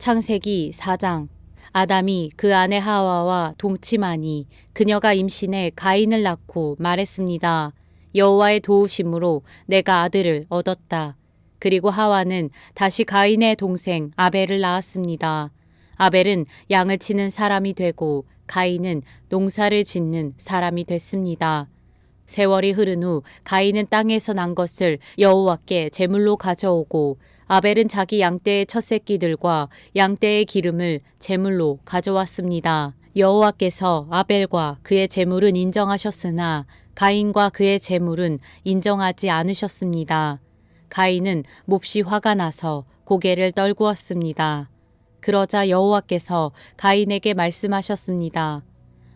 창세기 4장. 아담이 그 아내 하와와 동침하니 그녀가 임신해 가인을 낳고 말했습니다. 여호와의 도우심으로 내가 아들을 얻었다. 그리고 하와는 다시 가인의 동생 아벨을 낳았습니다. 아벨은 양을 치는 사람이 되고 가인은 농사를 짓는 사람이 됐습니다. 세월이 흐른 후 가인은 땅에서 난 것을 여호와께 제물로 가져오고 아벨은 자기 양떼의 첫 새끼들과 양떼의 기름을 제물로 가져왔습니다. 여호와께서 아벨과 그의 제물은 인정하셨으나 가인과 그의 제물은 인정하지 않으셨습니다. 가인은 몹시 화가 나서 고개를 떨구었습니다. 그러자 여호와께서 가인에게 말씀하셨습니다.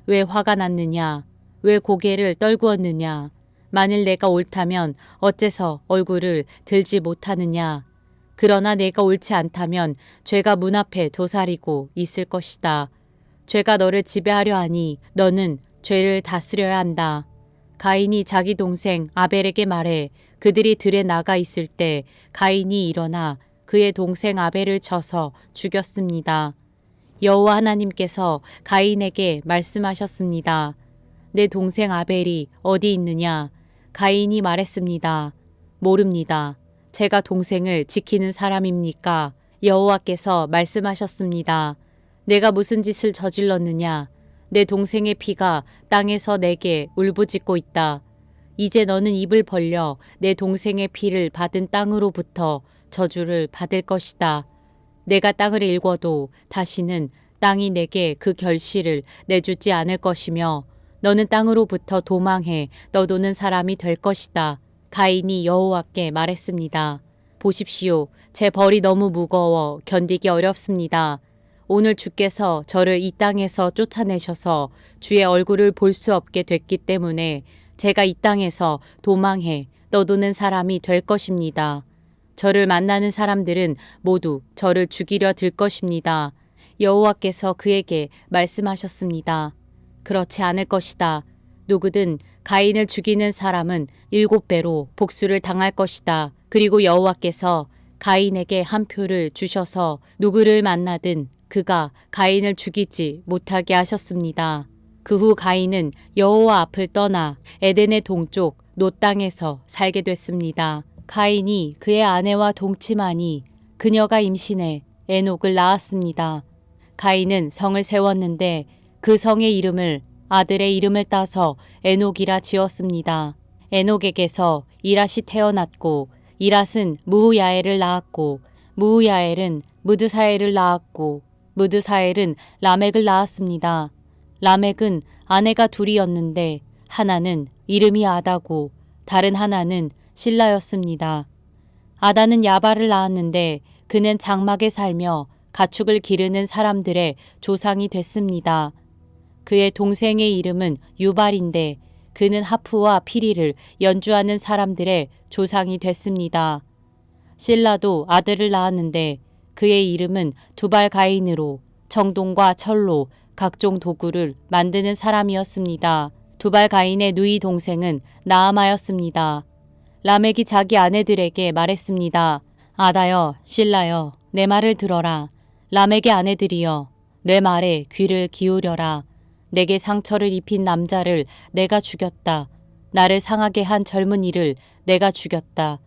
왜 화가 났느냐? 왜 고개를 떨구었느냐? 만일 내가 옳다면 어째서 얼굴을 들지 못하느냐? 그러나 내가 옳지 않다면 죄가 문 앞에 도사리고 있을 것이다. 죄가 너를 지배하려 하니 너는 죄를 다스려야 한다. 가인이 자기 동생 아벨에게 말해 그들이 들에 나가 있을 때 가인이 일어나 그의 동생 아벨을 쳐서 죽였습니다. 여호와 하나님께서 가인에게 말씀하셨습니다. 내 동생 아벨이 어디 있느냐? 가인이 말했습니다. 모릅니다. 제가 동생을 지키는 사람입니까? 여호와께서 말씀하셨습니다. 내가 무슨 짓을 저질렀느냐? 내 동생의 피가 땅에서 내게 울부짖고 있다. 이제 너는 입을 벌려 내 동생의 피를 받은 땅으로부터 저주를 받을 것이다. 내가 땅을 일궈도 다시는 땅이 내게 그 결실을 내주지 않을 것이며 너는 땅으로부터 도망해 떠도는 사람이 될 것이다. 가인이 여호와께 말했습니다. 보십시오. 제 벌이 너무 무거워 견디기 어렵습니다. 오늘 주께서 저를 이 땅에서 쫓아내셔서 주의 얼굴을 볼 수 없게 됐기 때문에 제가 이 땅에서 도망해 떠도는 사람이 될 것입니다. 저를 만나는 사람들은 모두 저를 죽이려 들 것입니다. 여호와께서 그에게 말씀하셨습니다. 그렇지 않을 것이다. 누구든 가인을 죽이는 사람은 7배로 복수를 당할 것이다. 그리고 여호와께서 가인에게 한 표를 주셔서 누구를 만나든 그가 가인을 죽이지 못하게 하셨습니다. 그 후 가인은 여호와 앞을 떠나 에덴의 동쪽 노 땅에서 살게 됐습니다. 가인이 그의 아내와 동침하니 그녀가 임신해 에녹을 낳았습니다. 가인은 성을 세웠는데 그 성의 이름을 아들의 이름을 따서 에녹이라 지었습니다. 에녹에게서 이랏이 태어났고 이랏은 무후야엘을 낳았고 무후야엘은 무드사엘을 낳았고 무드사엘은 라멕을 낳았습니다. 라멕은 아내가 둘이었는데 하나는 이름이 아다고 다른 하나는 실라였습니다. 아다는 야발을 낳았는데 그는 장막에 살며 가축을 기르는 사람들의 조상이 됐습니다. 그의 동생의 이름은 유발인데 그는 하프와 피리를 연주하는 사람들의 조상이 됐습니다. 실라도 아들을 낳았는데 그의 이름은 두발 가인으로 정동과 철로 각종 도구를 만드는 사람이었습니다. 두발 가인의 누이 동생은 나아마였습니다. 라멕이 자기 아내들에게 말했습니다. 아다여, 실라여, 내 말을 들어라. 라멕의 아내들이여, 내 말에 귀를 기울여라. 내게 상처를 입힌 남자를 내가 죽였다. 나를 상하게 한 젊은이를 내가 죽였다.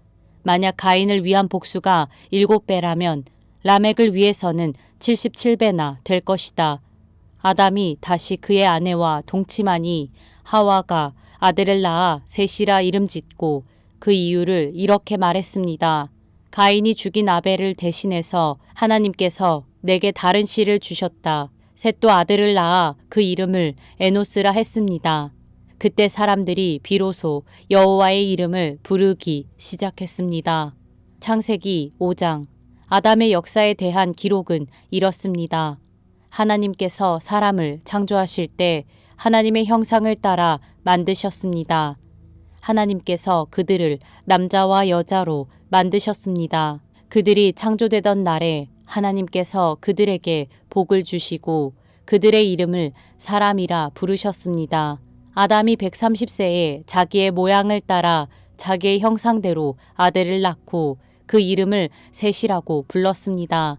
만약 가인을 위한 복수가 7배라면 라멕을 위해서는 77배나 될 것이다. 아담이 다시 그의 아내와 동침하니 하와가 아들을 낳아 셋이라 이름짓고 그 이유를 이렇게 말했습니다. 가인이 죽인 아벨을 대신해서 하나님께서 내게 다른 씨를 주셨다. 셋도 아들을 낳아 그 이름을 에노스라 했습니다. 그때 사람들이 비로소 여호와의 이름을 부르기 시작했습니다. 창세기 5장. 아담의 역사에 대한 기록은 이렇습니다. 하나님께서 사람을 창조하실 때 하나님의 형상을 따라 만드셨습니다. 하나님께서 그들을 남자와 여자로 만드셨습니다. 그들이 창조되던 날에 하나님께서 그들에게 복을 주시고 그들의 이름을 사람이라 부르셨습니다. 아담이 130세에 자기의 모양을 따라 자기의 형상대로 아들을 낳고 그 이름을 셋이라고 불렀습니다.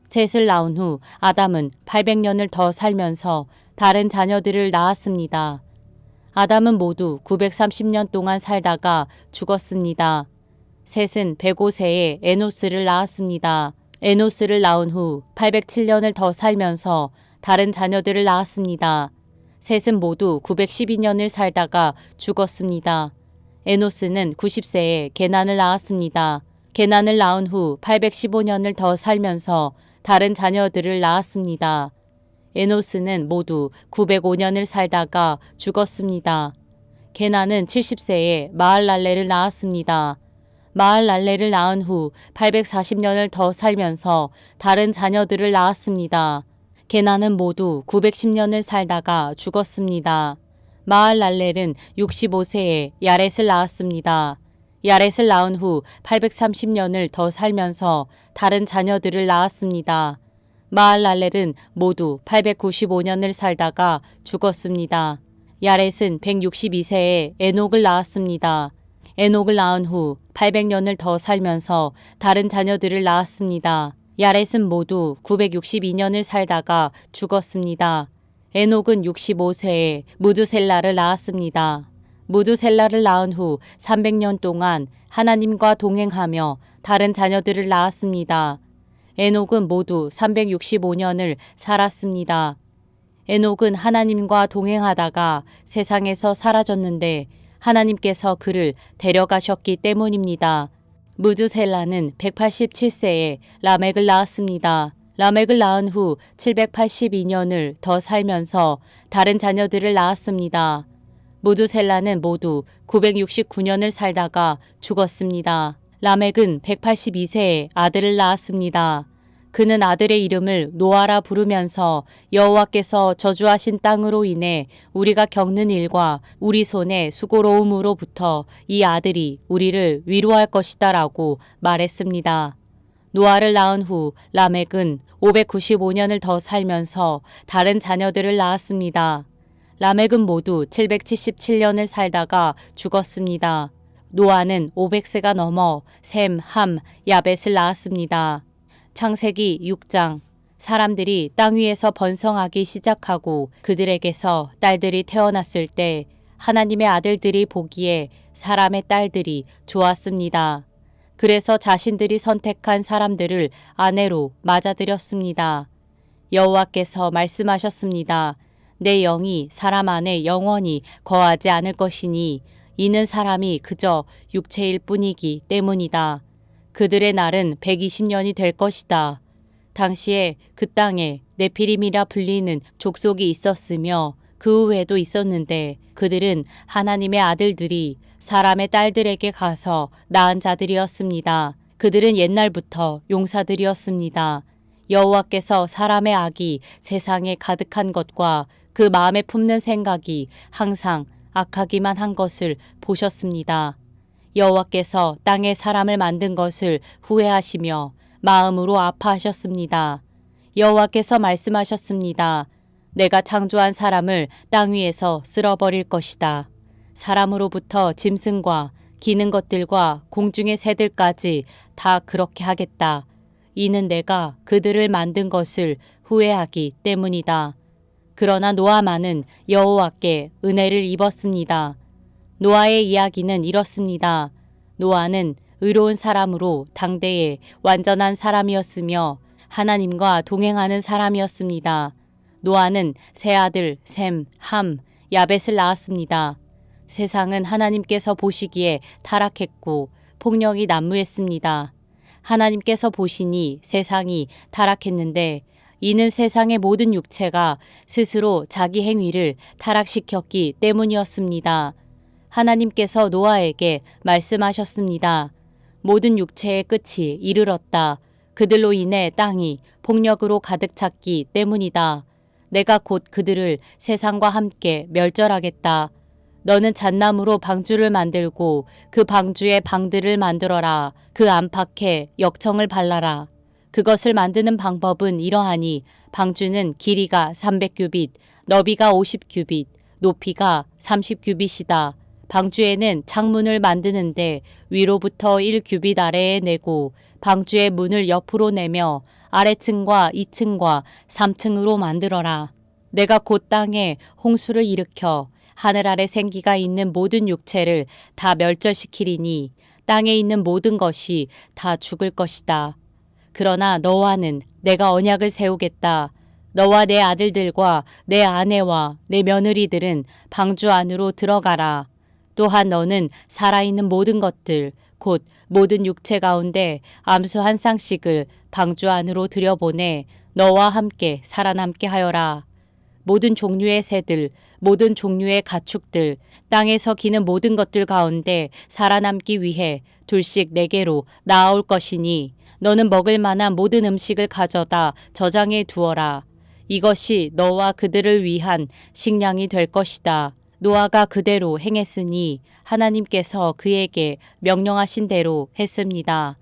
셋을 낳은 후 아담은 800년을 더 살면서 다른 자녀들을 낳았습니다. 아담은 모두 930년 동안 살다가 죽었습니다. 셋은 105세에 에노스를 낳았습니다. 에노스를 낳은 후 807년을 더 살면서 다른 자녀들을 낳았습니다. 셋은 모두 912년을 살다가 죽었습니다. 에노스는 90세에 게난을 낳았습니다. 게난을 낳은 후 815년을 더 살면서 다른 자녀들을 낳았습니다. 에노스는 모두 905년을 살다가 죽었습니다. 게난은 70세에 마할랄레를 낳았습니다. 마할랄레를 낳은 후 840년을 더 살면서 다른 자녀들을 낳았습니다. 게난은 모두 910년을 살다가 죽었습니다. 마할랄렐은 65세에 야렛을 낳았습니다. 야렛을 낳은 후 830년을 더 살면서 다른 자녀들을 낳았습니다. 마할랄렐은 모두 895년을 살다가 죽었습니다. 야렛은 162세에 에녹을 낳았습니다. 에녹을 낳은 후 800년을 더 살면서 다른 자녀들을 낳았습니다. 야렛은 모두 962년을 살다가 죽었습니다. 에녹은 65세에 무드셀라를 낳았습니다. 무드셀라를 낳은 후 300년 동안 하나님과 동행하며 다른 자녀들을 낳았습니다. 에녹은 모두 365년을 살았습니다. 에녹은 하나님과 동행하다가 세상에서 사라졌는데 하나님께서 그를 데려가셨기 때문입니다. 무드셀라는 187세에 라멕을 낳았습니다. 라멕을 낳은 후 782년을 더 살면서 다른 자녀들을 낳았습니다. 무드셀라는 모두 969년을 살다가 죽었습니다. 라멕은 182세에 아들을 낳았습니다. 그는 아들의 이름을 노아라 부르면서 여호와께서 저주하신 땅으로 인해 우리가 겪는 일과 우리 손의 수고로움으로부터 이 아들이 우리를 위로할 것이다 라고 말했습니다. 노아를 낳은 후 라멕은 595년을 더 살면서 다른 자녀들을 낳았습니다. 라멕은 모두 777년을 살다가 죽었습니다. 노아는 500세가 넘어 셈, 함, 야벳을 낳았습니다. 창세기 6장. 사람들이 땅 위에서 번성하기 시작하고 그들에게서 딸들이 태어났을 때 하나님의 아들들이 보기에 사람의 딸들이 좋았습니다. 그래서 자신들이 선택한 사람들을 아내로 맞아들였습니다. 여호와께서 말씀하셨습니다. 내 영이 사람 안에 영원히 거하지 않을 것이니 이는 사람이 그저 육체일 뿐이기 때문이다. 그들의 날은 120년이 될 것이다. 당시에 그 땅에 네피림이라 불리는 족속이 있었으며 그 후에도 있었는데 그들은 하나님의 아들들이 사람의 딸들에게 가서 낳은 자들이었습니다. 그들은 옛날부터 용사들이었습니다. 여호와께서 사람의 악이 세상에 가득한 것과 그 마음에 품는 생각이 항상 악하기만 한 것을 보셨습니다. 여호와께서 땅에 사람을 만든 것을 후회하시며 마음으로 아파하셨습니다. 여호와께서 말씀하셨습니다. 내가 창조한 사람을 땅 위에서 쓸어버릴 것이다. 사람으로부터 짐승과 기는 것들과 공중의 새들까지 다 그렇게 하겠다. 이는 내가 그들을 만든 것을 후회하기 때문이다. 그러나 노아만은 여호와께 은혜를 입었습니다. 노아의 이야기는 이렇습니다. 노아는 의로운 사람으로 당대에 완전한 사람이었으며 하나님과 동행하는 사람이었습니다. 노아는 세 아들 셈, 함, 야벳을 낳았습니다. 세상은 하나님께서 보시기에 타락했고 폭력이 난무했습니다. 하나님께서 보시니 세상이 타락했는데 이는 세상의 모든 육체가 스스로 자기 행위를 타락시켰기 때문이었습니다. 하나님께서 노아에게 말씀하셨습니다. 모든 육체의 끝이 이르렀다. 그들로 인해 땅이 폭력으로 가득 찼기 때문이다. 내가 곧 그들을 세상과 함께 멸절하겠다. 너는 잣나무로 방주를 만들고 그 방주에 방들을 만들어라. 그 안팎에 역청을 발라라. 그것을 만드는 방법은 이러하니 방주는 길이가 300규빗, 너비가 50규빗, 높이가 30규빗이다. 방주에는 창문을 만드는데 위로부터 1규빗 아래에 내고 방주의 문을 옆으로 내며 아래층과 2층과 3층으로 만들어라. 내가 곧 땅에 홍수를 일으켜 하늘 아래 생기가 있는 모든 육체를 다 멸절시키리니 땅에 있는 모든 것이 다 죽을 것이다. 그러나 너와는 내가 언약을 세우겠다. 너와 내 아들들과 내 아내와 내 며느리들은 방주 안으로 들어가라. 또한 너는 살아있는 모든 것들 곧 모든 육체 가운데 암수 한 쌍씩을 방주 안으로 들여보내 너와 함께 살아남게 하여라. 모든 종류의 새들, 모든 종류의 가축들, 땅에서 기는 모든 것들 가운데 살아남기 위해 둘씩 내게로 나아올 것이니 너는 먹을 만한 모든 음식을 가져다 저장해 두어라. 이것이 너와 그들을 위한 식량이 될 것이다. 노아가 그대로 행했으니 하나님께서 그에게 명령하신 대로 했습니다.